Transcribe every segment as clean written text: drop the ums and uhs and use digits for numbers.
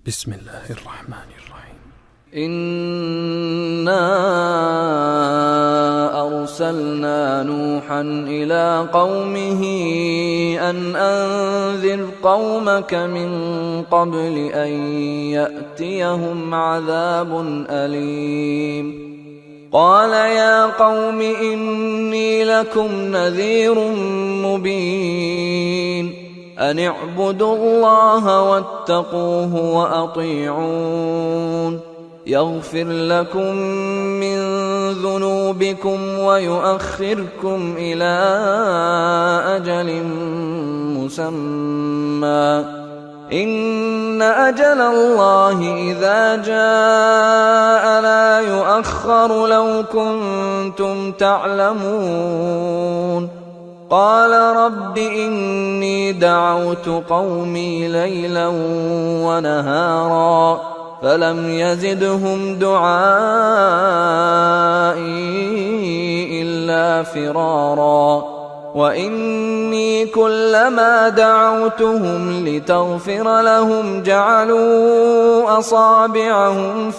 بسم الله الرحمن الرحيم. إنا أرسلنا نوحا إلى قومه أن أنذر قومك من قبل أن يأتيهم عذاب أليم. قال يا قوم إني لكم نذير مبين أن اعبدوا الله واتقوه وأطيعون يغفر لكم من ذنوبكم ويؤخركم إلى أجل مسمى إن أجل الله إذا جاء لا يؤخر لو كنتم تعلمون. قال رب إني دعوت قومي ليلا ونهارا فلم يزدهم دعائي إلا فرارا وإني كلما دعوتهم لتغفر لهم جعلوا أصابعهم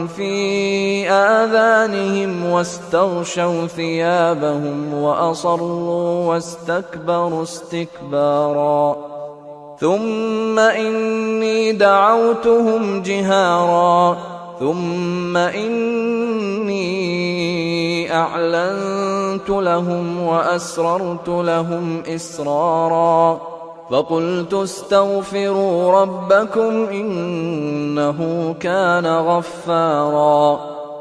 في آذانهم واستغشوا ثيابهم وأصروا واستكبروا استكبارا. ثم إني دعوتهم جهارا ثم إني أعلنت لهم وأسررت لهم إسرارا فقلت استغفروا ربكم إنه كان غفارا